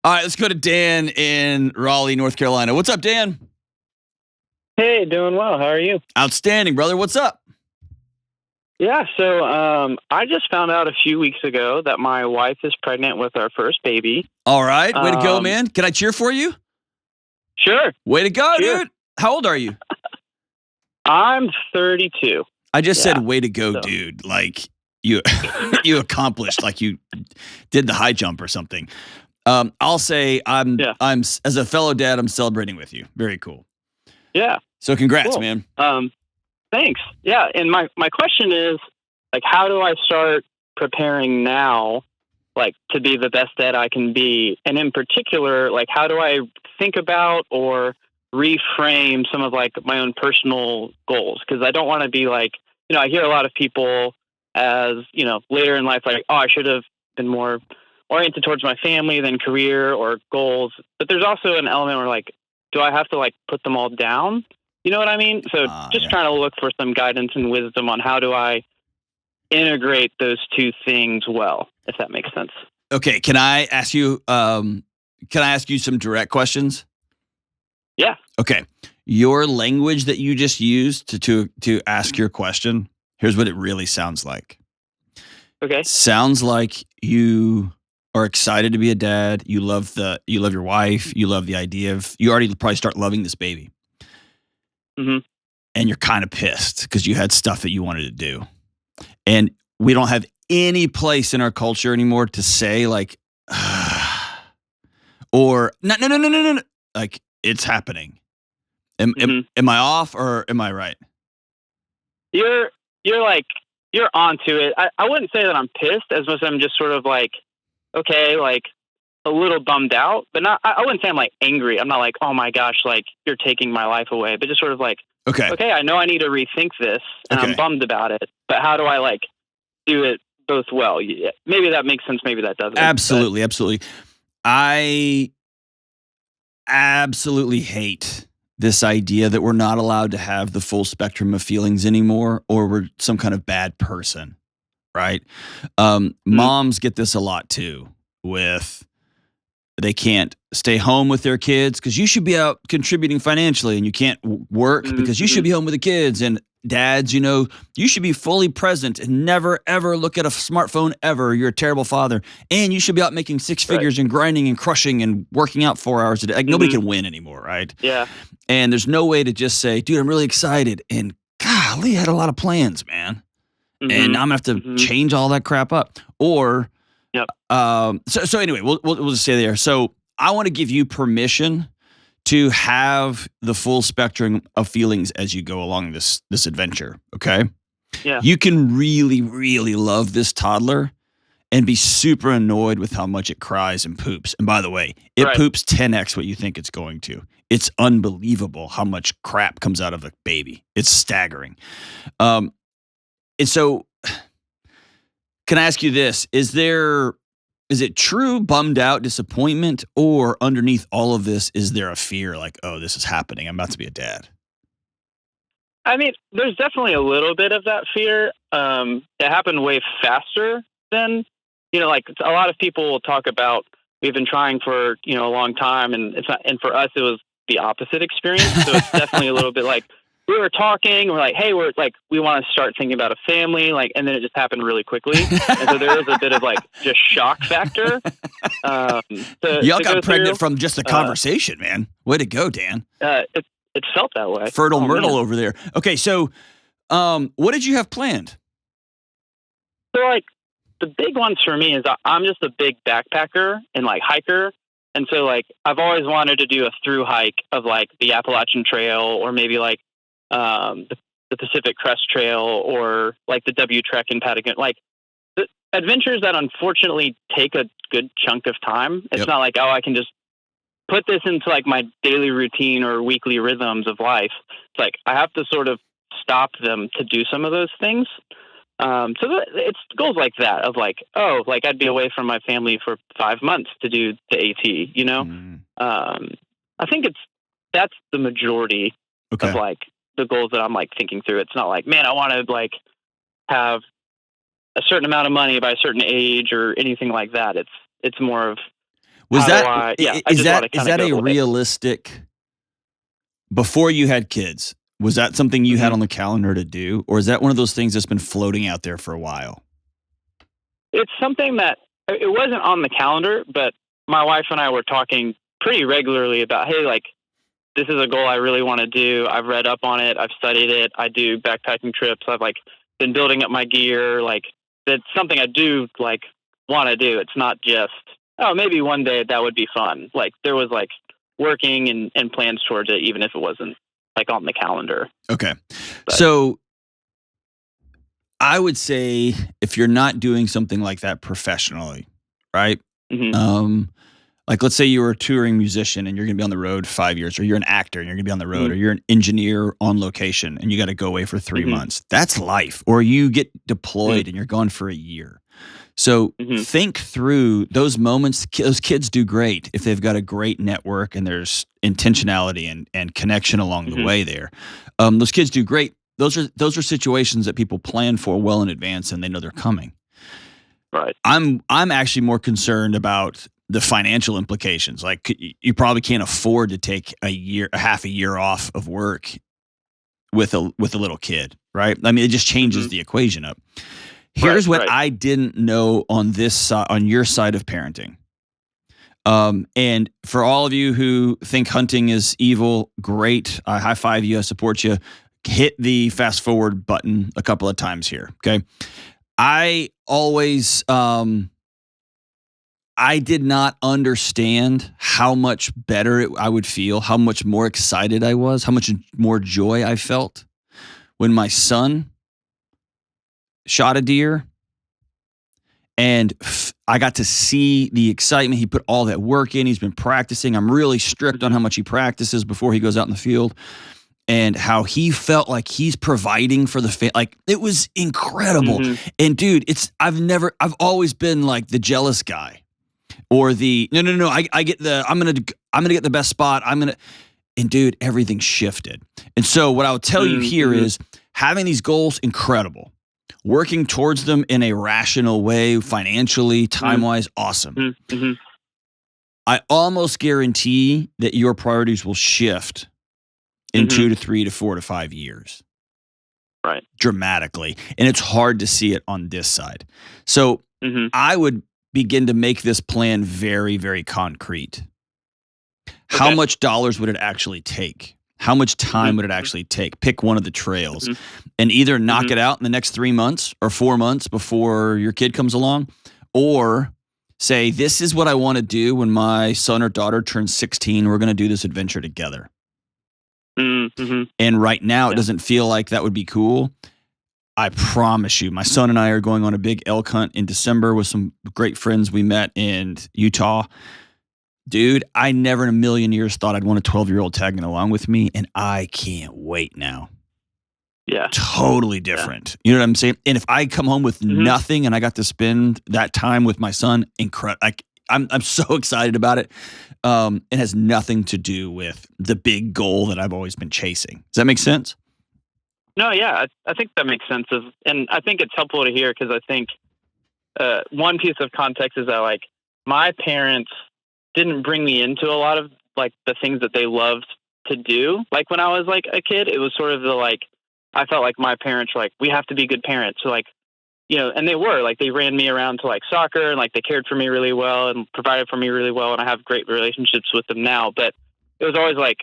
All right, let's go to Dan in Raleigh, North Carolina. What's up, Dan? Hey, doing well. How are you? Outstanding, brother. What's up? Yeah, so I just found out a few weeks ago that my wife is pregnant with our first baby. All right, way to go, Um, man. Can I cheer for you? Sure. Way to go, Cheer. dude. How old are you? I'm 32. I just said, Yeah, way to go, so dude. Like you, you accomplished, like you did the high jump or something. I'll say yeah, as a fellow dad, I'm celebrating with you. Very cool. yeah, So congrats, cool. man. Thanks. Yeah, and my question is, like, how do I start preparing now, like, to be the best dad I can be? And in particular, like, how do I think about or reframe some of, like, my own personal goals? Because I don't want to be like, I hear a lot of people as, later in life, like, oh, I should have been more oriented towards my family than career or goals. But there's also an element where, like, do I have to, like, put them all down? You know what I mean? So just Yeah. trying to look for some guidance and wisdom on how do I integrate those two things well, if that makes sense. Okay, can I ask you? Some direct questions? Yeah. Okay, your language that you just used to ask your question. Here's what it really sounds like. Okay. Sounds like you are excited to be a dad. You love your wife. You love the idea of. You already probably start loving this baby. Mm-hmm. And you're kind of pissed because you had stuff that you wanted to do. And we don't have any place in our culture anymore to say like, or no. Like, it's happening. Am I off or am I right? You're onto it. I wouldn't say that I'm pissed as much as I'm just sort of like, okay, like a little bummed out, but not, I wouldn't say I'm like angry. I'm not like, oh my gosh, like you're taking my life away, but just sort of like, okay, I know I need to rethink this and I'm bummed about it, but how do I like do it both well? Yeah, maybe that makes sense. Maybe that doesn't. Absolutely. I absolutely hate this idea that we're not allowed to have the full spectrum of feelings anymore, or we're some kind of bad person, right? Moms get this a lot too, with they can't stay home with their kids because you should be out contributing financially, and you can't work because you should be home with the kids. And dads, you should be fully present and never, ever look at a smartphone ever. You're a terrible father. And you should be out making six figures and grinding and crushing and working out 4 hours a day. Like, nobody can win anymore, right? Yeah. And there's no way to just say, dude, I'm really excited. And golly, I had a lot of plans, man. And I'm going to have to change all that crap up. Or, so anyway, we'll just stay there. So I want to give you permission to have the full spectrum of feelings as you go along this adventure. Okay. Yeah. You can really, really love this toddler and be super annoyed with how much it cries and poops. And by the way, it poops 10x what you think it's going to. It's unbelievable how much crap comes out of a baby. It's staggering. And so can I ask you this? Is it true bummed out disappointment, or underneath all of this, is there a fear like, oh, this is happening, I'm about to be a dad? I mean, there's definitely a little bit of that fear. It happened way faster than, like a lot of people will talk about, we've been trying for, a long time, and it's not, and for us, it was the opposite experience. So it's definitely a little bit like, we were talking, we're like, hey, we're like, we want to start thinking about a family, like, and then it just happened really quickly. And so there is a bit of like just shock factor. Y'all got pregnant from just the conversation, man. Way to go, Dan. It felt that way. Fertile Myrtle over there. Okay. So, what did you have planned? So like the big ones for me is I'm just a big backpacker and like hiker. And so like, I've always wanted to do a through hike of like the Appalachian Trail, or maybe like, the Pacific Crest Trail, or like the W Trek in Patagonia, like the adventures that unfortunately take a good chunk of time. It's not like, oh, I can just put this into like my daily routine or weekly rhythms of life. It's like, I have to sort of stop them to do some of those things. So it's goals like that of like, oh, like I'd be away from my family for 5 months to do the AT, I think that's the majority of like the goals that I'm like thinking through. It's not like, man, I want to like have a certain amount of money by a certain age or anything like that. It's more of Was how do that I? Yeah, I is just want to is kind of that go a away. realistic before you had kids? Was that something you had Mhm. on the calendar to do, or is that one of those things that's been floating out there for a while? It's something that it wasn't on the calendar, but my wife and I were talking pretty regularly about, hey, like this is a goal I really want to do. I've read up on it. I've studied it. I do backpacking trips. I've like been building up my gear. Like that's something I do like want to do. It's not just, oh, maybe one day that would be fun. Like there was like working and plans towards it, even if it wasn't like on the calendar. Okay. But So I would say if you're not doing something like that professionally, right? mhm, Um, like let's say you were a touring musician and you're going to be on the road 5 years, or you're an actor and you're going to be on the road, mhm, or you're an engineer on location and you got to go away for 3 mhm, months. That's life. Or you get mhm, deployed and you're gone for a year. So mhm, think through those moments. Those kids do great if they've got a great network and there's intentionality and connection along the mhm. way there. Those kids do great. Those are situations that people plan for well in advance and they know they're coming. Right. I'm actually more concerned about the financial implications. Like you probably can't afford to take a half a year off of work with a little kid, right? I mean, it just changes Mhm. the equation up. Right. Here's what Right. I didn't know on this side, on your side of parenting. And for all of you who think hunting is evil, great. I high five you. I support you. Hit the fast forward button a couple of times here. Okay. I always, I did not understand how much better I would feel, how much more excited I was, how much more joy I felt when my son shot a deer and I got to see the excitement. He put all that work in. He's been practicing. I'm really strict on Mhm. how much he practices before he goes out in the field, and how he felt like he's providing for the like it was incredible. Mhm. And dude, I've always been like the jealous guy or the no. I get the I'm gonna get the best spot. And dude, everything shifted. And so what I'll tell you Mhm. here Mhm. is having these goals, incredible. Working towards them in a rational way, financially, time Mhm. wise, awesome. Mhm. Mhm. I almost guarantee that your priorities will shift in Mhm. 2 to 3 to 4 to 5 years Right. dramatically. And it's hard to see it on this side. So Mhm. I would begin to make this plan very, very concrete. How Okay. much dollars would it actually take? How much time Mhm. would it Mhm. actually take? Pick one of the trails Mhm. and either knock Mhm. it out in the next 3 months or 4 months before your kid comes along, or say, this is what I want to do when my son or daughter turns 16. We're going to do this adventure together. Mhm. Mhm. And right now, it Yeah. doesn't feel like that would be cool. I promise you, my son and I are going on a big elk hunt in December with some great friends we met in Utah. Dude, I never in a million years thought I'd want a 12-year-old tagging along with me, and I can't wait now. Yeah. Totally Yeah. different. You know what I'm saying? And if I come home with Mhm. nothing and I got to spend that time with my son, incredible. Like I'm so excited about it. It has nothing to do with the big goal that I've always been chasing. Does that make sense? No, yeah, I think that makes sense. And I think it's helpful to hear because I think one piece of context is that like my parents didn't bring me into a lot of like the things that they loved to do. Like when I was like a kid, it was sort of the like I felt like my parents were like, we have to be good parents. So like, you know, and they were like they ran me around to like soccer and like they cared for me really well and provided for me really well, and I have great relationships with them now. But it was always like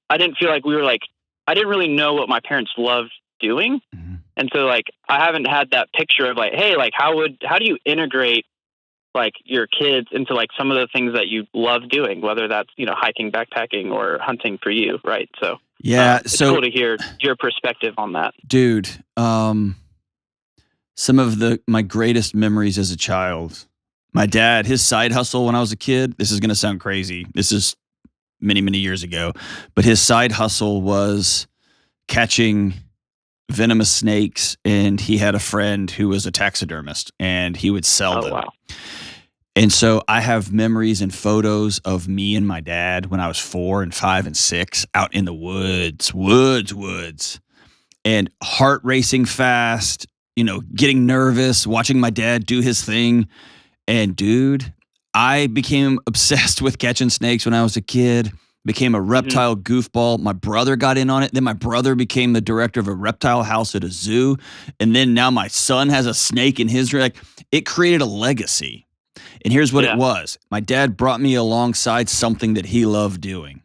I didn't feel like we were like I didn't really know what my parents loved doing. Mhm. And so like I haven't had that picture of like, hey, like how do you integrate like your kids into like some of the things that you love doing, whether that's, you know, hiking, backpacking or hunting for you, right? So Yeah. it's cool So, to hear your perspective on that. dude, some of my greatest memories as a child, my dad, his side hustle when I was a kid, this is going to sound crazy. This is many, many years ago, but his side hustle was catching venomous snakes, and he had a friend who was a taxidermist and he would sell Oh them. wow. And so I have memories and photos of me and my dad when I was 4 and 5 and 6 out in the woods, and heart racing fast, getting nervous, watching my dad do his thing. And dude, I became obsessed with catching snakes when I was a kid, became a reptile goofball. My brother got in on it. Then my brother became the director of a reptile house at a zoo. And then now my son has a snake in his rig. It created a legacy. And here's what it was. My dad brought me alongside something that he loved doing.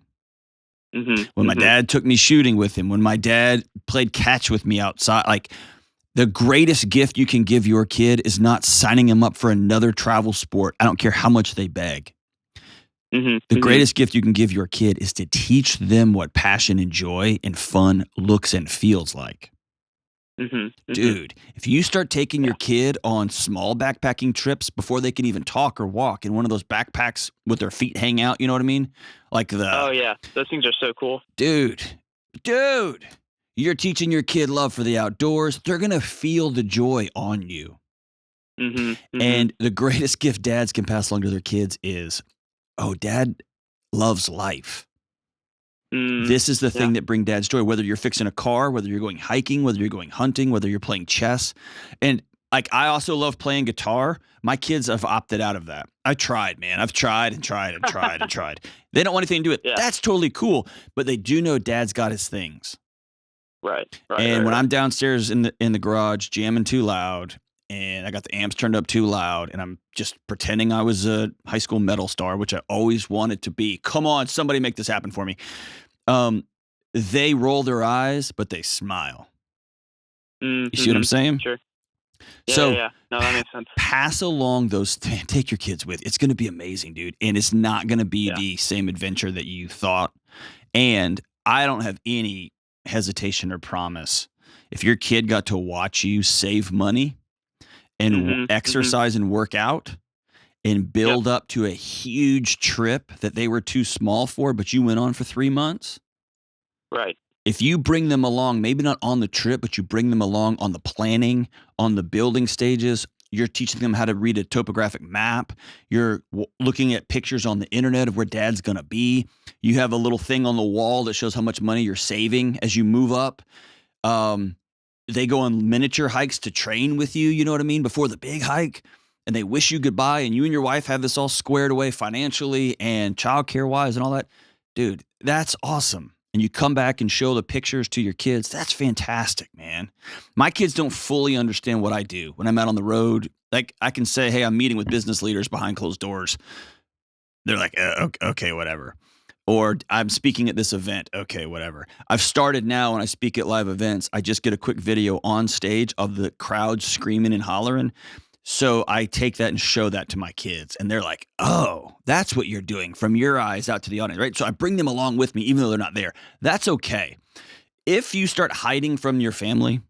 When my dad took me shooting with him, when my dad played catch with me outside, like the greatest gift you can give your kid is not signing them up for another travel sport. I don't care how much they beg. The greatest gift you can give your kid is to teach them what passion and joy and fun looks and feels like. Dude, if you start taking your kid on small backpacking trips before they can even talk or walk in one of those backpacks with their feet hang out, you know what I mean? Like Oh yeah, those things are so cool. Dude, you're teaching your kid love for the outdoors. They're going to feel the joy on you. And the greatest gift dads can pass along to their kids is, oh, dad loves life. This is the thing that brings dad's joy, whether you're fixing a car, whether you're going hiking, whether you're going hunting, whether you're playing chess. And like, I also love playing guitar. My kids have opted out of that. I tried, man. I've tried and tried and tried and tried. They don't want anything to do with it. That's totally cool. But they do know dad's got his things. Right. And when I'm downstairs in the garage jamming too loud, and I got the amps turned up too loud, and I'm just pretending I was a high school metal star, which I always wanted to be. Come on, somebody make this happen for me. They roll their eyes, but they smile. You see what I'm saying? Sure. Yeah, no, that makes sense. Pass along those. Take your kids with. It's going to be amazing, dude, and it's not going to be the same adventure that you thought. And I don't have any hesitation or promise. If your kid got to watch you save money and exercise and work out and build up to a huge trip that they were too small for, but you went on for 3 months. Right. If you bring them along, maybe not on the trip, but you bring them along on the planning, on the building stages, you're teaching them how to read a topographic map. You're looking at pictures on the internet of where dad's going to be. You have a little thing on the wall that shows how much money you're saving as you move up. They go on miniature hikes to train with you, you know what I mean, before the big hike. And they wish you goodbye, and you and your wife have this all squared away financially and childcare wise and all that. Dude, that's awesome. And you come back and show the pictures to your kids. That's fantastic, man. My kids don't fully understand what I do when I'm out on the road. Like, I can say, hey, I'm meeting with business leaders behind closed doors. They're like, okay, whatever. Or I'm speaking at this event. Okay, whatever. I've started now when I speak at live events, I just get a quick video on stage of the crowd screaming and hollering. So I take that and show that to my kids, and they're like, oh, that's what you're doing from your eyes out to the audience, right? So I bring them along with me, even though they're not there. That's okay. If you start hiding from your family,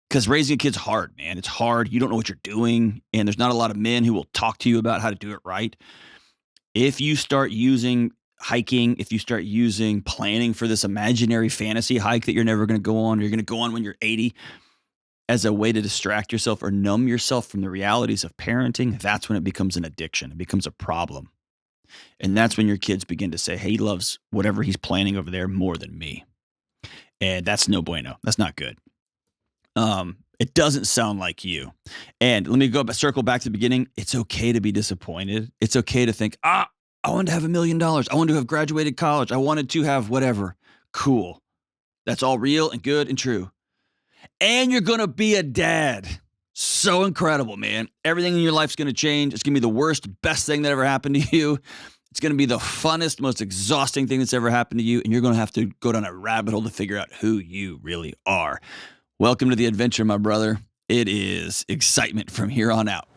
because raising a kid's hard, man. It's hard. You don't know what you're doing, and there's not a lot of men who will talk to you about how to do it right. If you start using hiking, if you start using planning for this imaginary fantasy hike that you're never going to go on, or you're going to go on when you're 80, as a way to distract yourself or numb yourself from the realities of parenting, that's when it becomes an addiction. It becomes a problem. And that's when your kids begin to say, hey, he loves whatever he's planning over there more than me. And that's no bueno. That's not good. It doesn't sound like you. And let me circle back to the beginning. It's okay to be disappointed. It's okay to think, I wanted to have $1 million. I wanted to have graduated college. I wanted to have whatever. Cool. That's all real and good and true. And you're going to be a dad. So incredible, man. Everything in your life's going to change. It's going to be the worst, best thing that ever happened to you. It's going to be the funnest, most exhausting thing that's ever happened to you. And you're going to have to go down a rabbit hole to figure out who you really are. Welcome to the adventure, my brother. It is excitement from here on out.